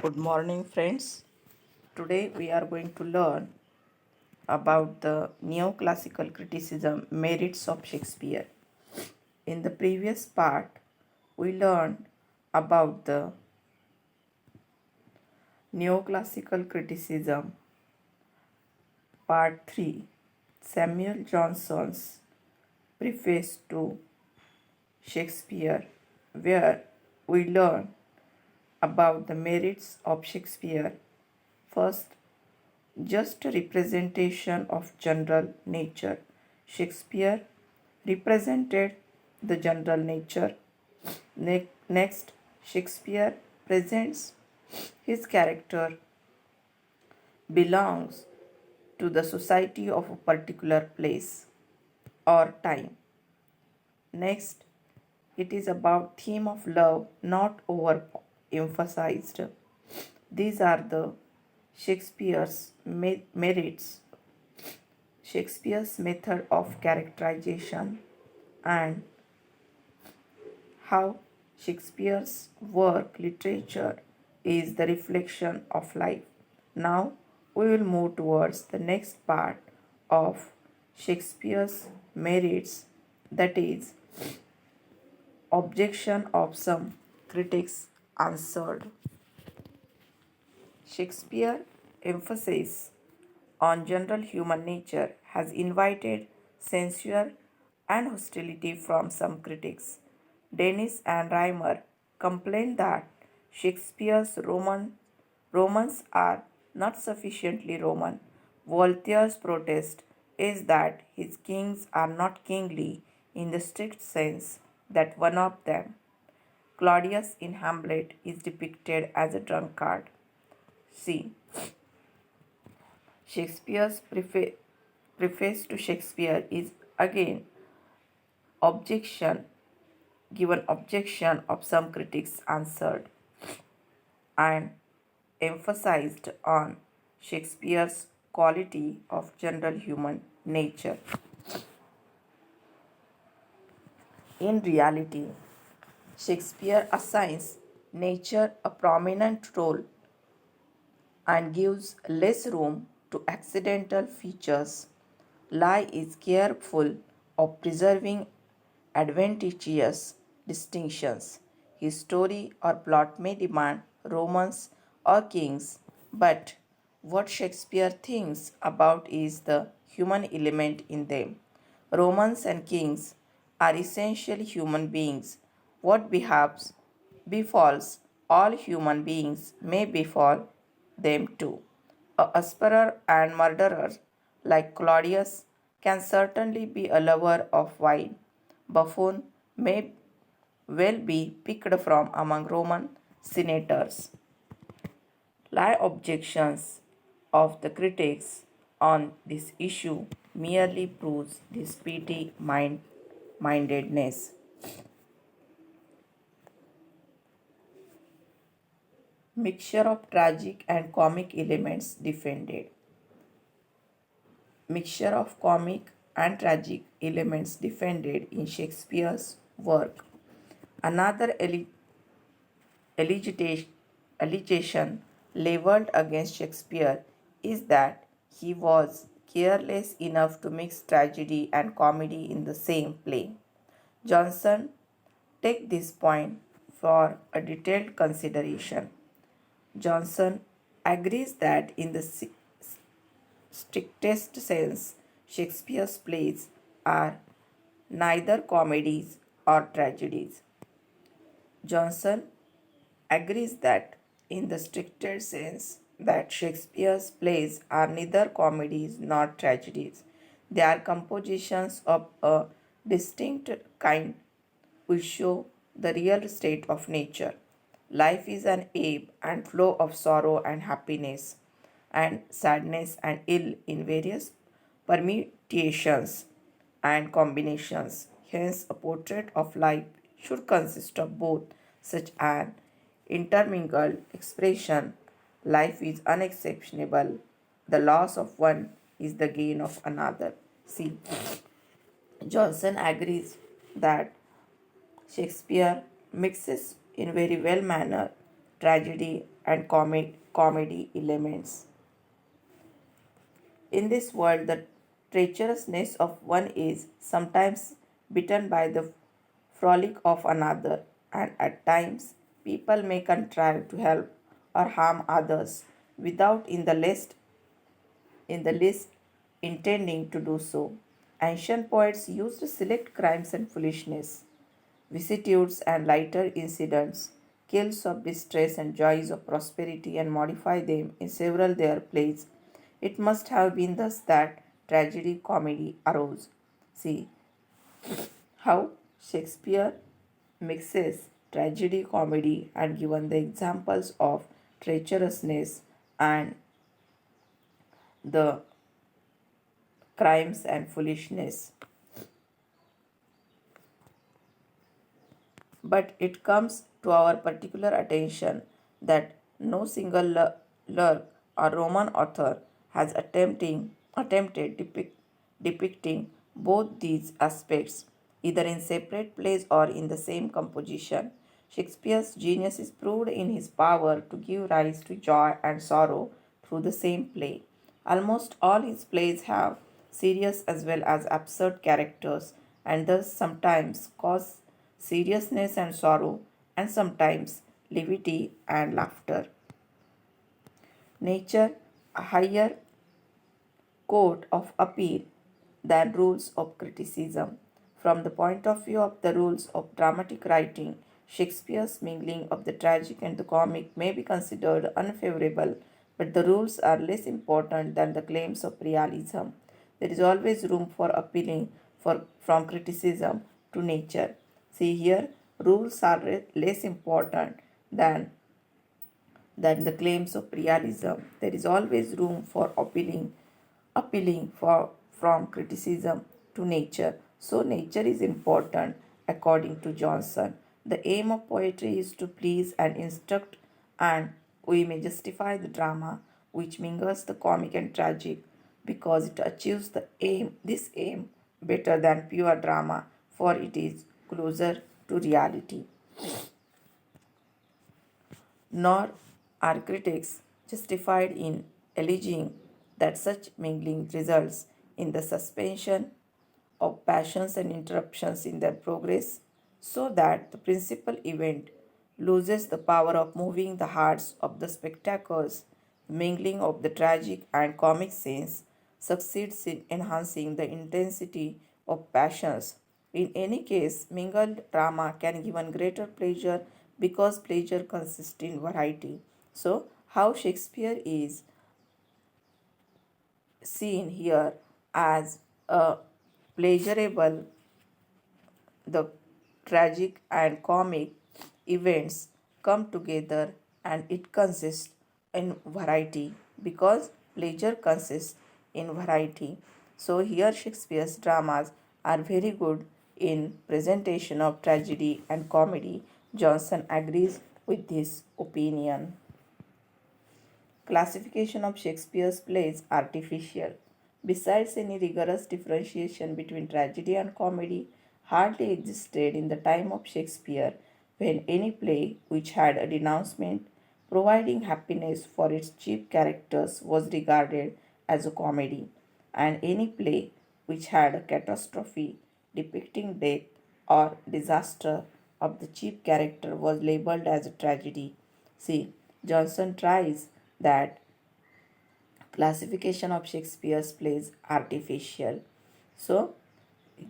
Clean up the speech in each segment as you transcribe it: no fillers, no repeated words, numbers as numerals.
Good morning, friends. Today we are going to learn about the neoclassical criticism merits of Shakespeare. In the previous part, we learned about the neoclassical criticism, part 3, Samuel Johnson's preface to Shakespeare, where we learn about the merits of Shakespeare. First, just a representation of general nature. Shakespeare represented the general nature. Next, Shakespeare presents his character belongs to the society of a particular place or time. Next, it is about theme of love not overemphasized. These are the Shakespeare's merits, Shakespeare's method of characterization, and how Shakespeare's work literature is the reflection of life. Now we will move towards the next part of Shakespeare's merits, that is, objection of some critics answered. Shakespeare's emphasis on general human nature has invited censure and hostility from some critics. Dennis and Reimer complained that Shakespeare's Romans are not sufficiently Roman. Voltaire's protest is that his kings are not kingly in the strict sense that one of them, Claudius in Hamlet, is depicted as a drunkard. See, Shakespeare's preface to Shakespeare is again objection objection of some critics answered and emphasized on Shakespeare's quality of general human nature. In reality, Shakespeare assigns nature a prominent role and gives less room to accidental features. Lie is careful of preserving advantageous distinctions. His story or plot may demand Romans or kings, but what Shakespeare thinks about is the human element in them. Romans and kings are essentially human beings. What befalls all human beings may befall them too. A whisperer and murderer like Claudius can certainly be a lover of wine. Buffoon may well be picked from among Roman senators. Lie objections of the critics on this issue merely proves this petty mindedness. Mixture of tragic and comic elements defended. Mixture of comic and tragic elements defended in Shakespeare's work. Another allegation leveled against Shakespeare is that he was careless enough to mix tragedy and comedy in the same play. Johnson take this point for a detailed consideration. Johnson agrees that in the strictest sense, Shakespeare's plays are neither comedies or tragedies. Johnson agrees that in the strictest sense that Shakespeare's plays are neither comedies nor tragedies. They are compositions of a distinct kind which show the real state of nature. Life is an ebb and flow of sorrow and happiness, and sadness and ill in various permutations and combinations. Hence, a portrait of life should consist of both such an intermingled expression. Life is unexceptionable. The loss of one is the gain of another. See, Johnson agrees that Shakespeare mixes in very well manner tragedy and comedy elements. In this world, the treacherousness of one is sometimes bitten by the frolic of another, and at times people may contrive to help or harm others without in the least intending to do so. Ancient poets used to select crimes and foolishness, vicissitudes and lighter incidents, kills of distress and joys of prosperity, and modify them in several their plays. It must have been thus that tragedy comedy arose. See how Shakespeare mixes tragedy comedy and given the examples of treacherousness and the crimes and foolishness. But it comes to our particular attention that no single lurk or Roman author has attempted depicting both these aspects, either in separate plays or in the same composition. Shakespeare's genius is proved in his power to give rise to joy and sorrow through the same play. Almost all his plays have serious as well as absurd characters, and thus sometimes cause seriousness and sorrow, and sometimes levity and laughter. Nature, a higher court of appeal than rules of criticism. From the point of view of the rules of dramatic writing, Shakespeare's mingling of the tragic and the comic may be considered unfavorable, but the rules are less important than the claims of realism. There is always room for appealing from criticism to nature. See here, rules are less important than the claims of realism. There is always room for appealing from criticism to nature. So nature is important according to Johnson. The aim of poetry is to please and instruct, and we may justify the drama which mingles the comic and tragic because it achieves this aim better than pure drama, for it is closer to reality. Nor are critics justified in alleging that such mingling results in the suspension of passions and interruptions in their progress, so that the principal event loses the power of moving the hearts of the spectators. The mingling of the tragic and comic scenes succeeds in enhancing the intensity of passions. In any case, mingled drama can give greater pleasure because pleasure consists in variety. So, how Shakespeare is seen here as a pleasurable, the tragic and comic events come together, and it consists in variety because pleasure consists in variety. So here Shakespeare's dramas are very good in presentation of tragedy and comedy. Johnson agrees with this opinion. Classification of Shakespeare's plays artificial. Besides, any rigorous differentiation between tragedy and comedy hardly existed in the time of Shakespeare, when any play which had a denouncement providing happiness for its chief characters was regarded as a comedy, and any play which had a catastrophe depicting death or disaster of the chief character was labeled as a tragedy. See, Johnson tries that classification of Shakespeare's plays artificial. So,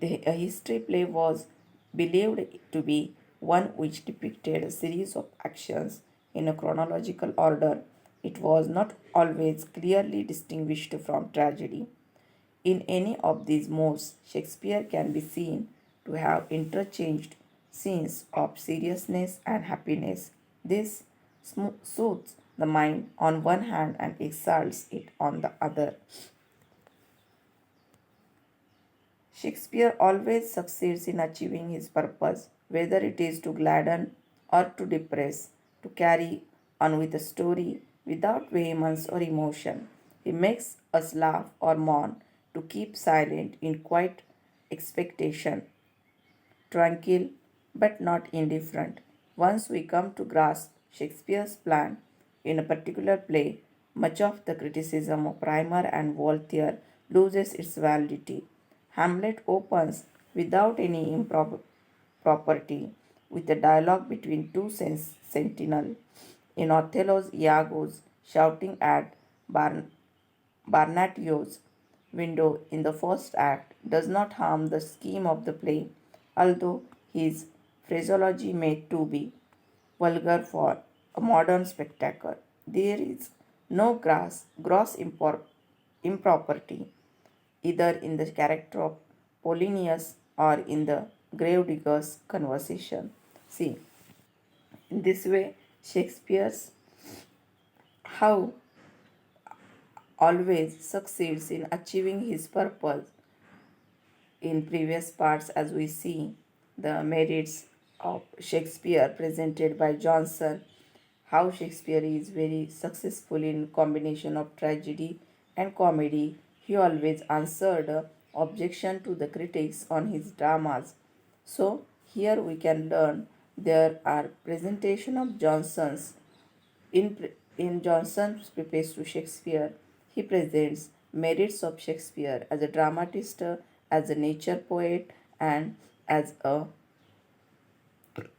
a history play was believed to be one which depicted a series of actions in a chronological order. It was not always clearly distinguished from tragedy. In any of these modes, Shakespeare can be seen to have interchanged scenes of seriousness and happiness. This soothes the mind on one hand and exalts it on the other. Shakespeare always succeeds in achieving his purpose, whether it is to gladden or to depress, to carry on with a story without vehemence or emotion. He makes us laugh or mourn, to keep silent in quiet expectation, tranquil but not indifferent. Once we come to grasp Shakespeare's plan, In a particular play, much of the criticism of Primer and Voltaire loses its validity. Hamlet opens without any impropriety with a dialogue between two sentinels. In Othello's Iago's shouting at Barnacchio's window in the first act does not harm the scheme of the play, although his phraseology may too be vulgar for a modern spectacle. There is no gross impropriety either in the character of Polonius or in the gravedigger's conversation. See, in this way, Shakespeare's how always succeeds in achieving his purpose. In previous parts, as we see the merits of Shakespeare presented by Johnson, how Shakespeare is very successful in combination of tragedy and comedy. He always answered objection to the critics on his dramas. So here we can learn there are presentation of Johnson's in Johnson's preface to Shakespeare. He presents merits of Shakespeare as a dramatist, as a nature poet, and as a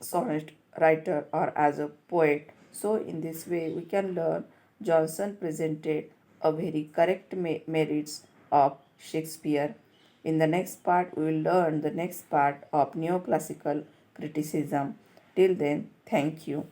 sonnet writer or as a poet. So, in this way, we can learn Johnson presented a very correct merits of Shakespeare. In the next part, we will learn the next part of neoclassical criticism. Till then, thank you.